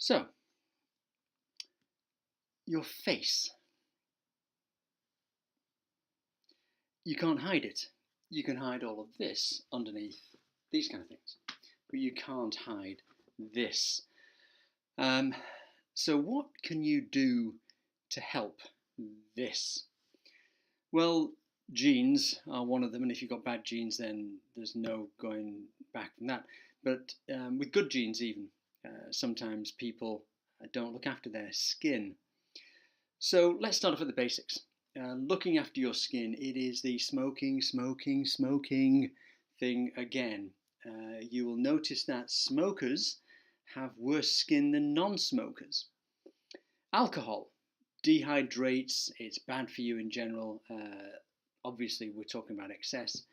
So, your face, you can't hide it. You can hide all of this underneath these kind of things, but you can't hide this. Um, so, what can you do to help this? Well, genes are one of them, and if you've got bad genes, then there's no going back from that. But with good genes, even sometimes people don't look after their skin. So let's start off at the basics. Looking after your skin, it is the smoking thing again. You will notice that smokers have worse skin than non-smokers. Alcohol dehydrates, it's bad for you in general. Obviously, we're talking about excess.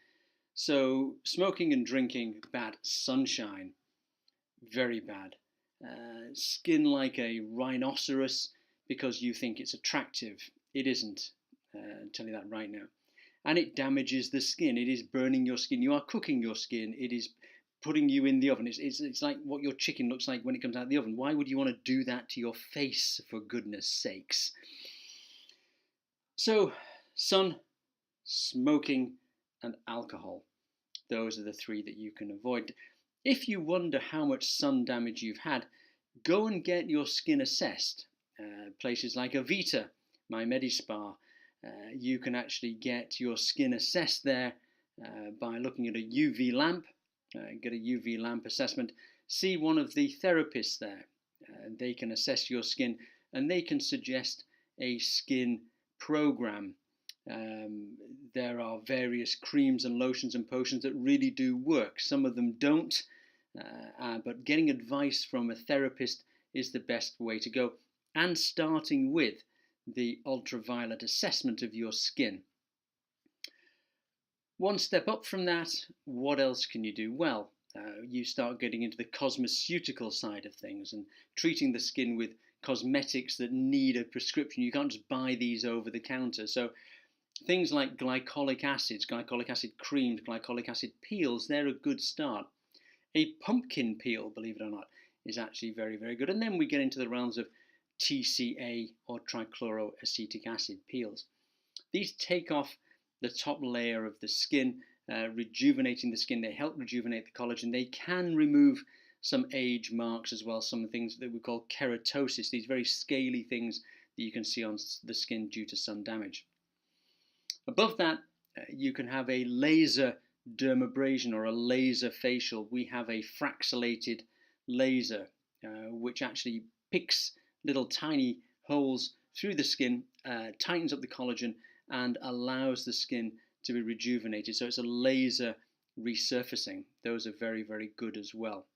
So, smoking and drinking, bad. Sunshine, very bad. Skin like a rhinoceros because you think it's attractive. It isn't. I'll tell you that right now. And it damages the skin. It is burning your skin. You are cooking your skin. It is putting you in the oven. It's like what your chicken looks like when it comes out of the oven. Why would you want to do that to your face, for goodness sakes? So, sun, smoking, and alcohol. Those are the three that you can avoid. If you wonder how much sun damage you've had, go and get your skin assessed. Places like Avita, My Medispa, you can actually get your skin assessed there by looking at a UV lamp. Get a UV lamp assessment. See one of the therapists there. They can assess your skin and they can suggest a skin program. There are various creams and lotions and potions that really do work. Some of them don't, but getting advice from a therapist is the best way to go, and starting with the ultraviolet assessment of your skin. One step up from that, what else can you do? Well, you start getting into the cosmeceutical side of things and treating the skin with cosmetics that need a prescription. You can't just buy these over the counter. So things like glycolic acids, glycolic acid creams, glycolic acid peels, they're a good start. A pumpkin peel, believe it or not, is actually very, very good. And then we get into the realms of TCA or trichloroacetic acid peels. These take off the top layer of the skin, rejuvenating the skin. They help rejuvenate the collagen. They can remove some age marks as well, some things that we call keratosis, these very scaly things that you can see on the skin due to sun damage. Above that, you can have a laser dermabrasion or a laser facial. We have a fraxilated laser, which actually picks little tiny holes through the skin, tightens up the collagen, and allows the skin to be rejuvenated. So it's a laser resurfacing. Those are very, very good as well.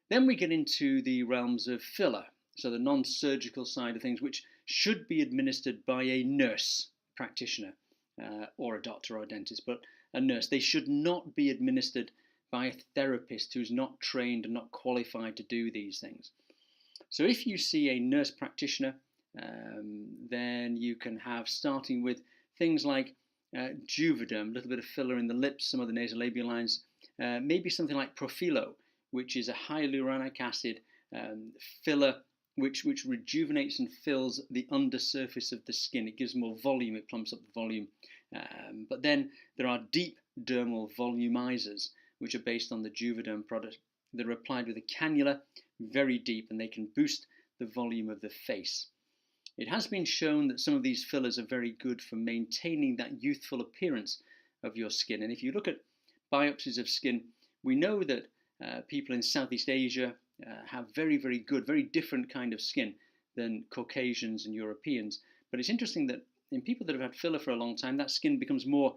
Then we get into the realms of filler, so the non-surgical side of things, which should be administered by a nurse practitioner or a doctor or a dentist, but a nurse. They should not be administered by a therapist who's not trained and not qualified to do these things. So if you see a nurse practitioner, then you can have, starting with things like Juvederm, a little bit of filler in the lips, some of the nasolabial lines, maybe something like Profilo, which is a hyaluronic acid filler which rejuvenates and fills the undersurface of the skin. It gives more volume, it plumps up the volume. But then there are deep dermal volumizers, which are based on the Juvederm product. They're applied with a cannula, very deep, and they can boost the volume of the face. It has been shown that some of these fillers are very good for maintaining that youthful appearance of your skin. And if you look at biopsies of skin, we know that people in Southeast Asia have very, very good, very different kind of skin than Caucasians and Europeans. But it's interesting that in people that have had filler for a long time, that skin becomes more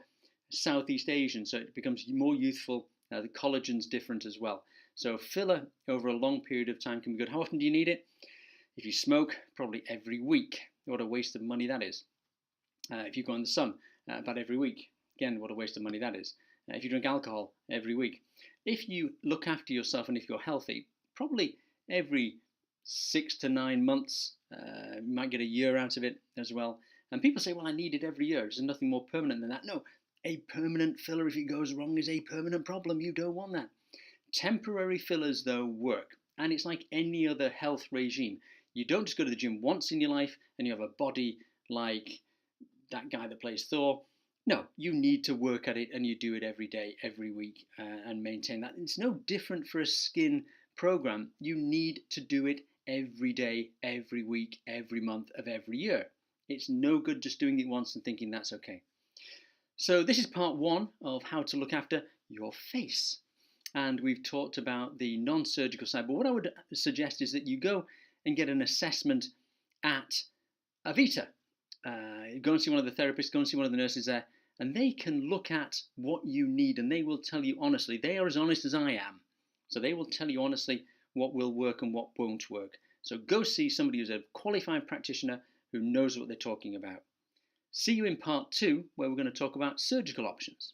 Southeast Asian, so it becomes more youthful. The collagen's different as well. So filler over a long period of time can be good. How often do you need it? If you smoke, probably every week. What a waste of money that is. If you go in the sun, about every week. Again, what a waste of money that is. If you drink alcohol, every week. If you look after yourself and if you're healthy, probably every 6 to 9 months. You might get a year out of it as well. And people say, well, I need it every year. There's nothing more permanent than that. No, a permanent filler, if it goes wrong, is a permanent problem. You don't want that. Temporary fillers, though, work. And it's like any other health regime. You don't just go to the gym once in your life and you have a body like that guy that plays Thor. No, you need to work at it, and you do it every day, every week, and maintain that. It's no different for a skin program. You need to do it every day, every week, every month of every year. It's no good just doing it once and thinking that's okay. So this is part one of how to look after your face. And we've talked about the non-surgical side, but what I would suggest is that you go and get an assessment at Avita. Go and see one of the therapists, go and see one of the nurses there, and they can look at what you need, and they will tell you honestly. They are as honest as I am. So they will tell you honestly what will work and what won't work. So go see somebody who's a qualified practitioner who knows what they're talking about. See you in part two, where we're going to talk about surgical options.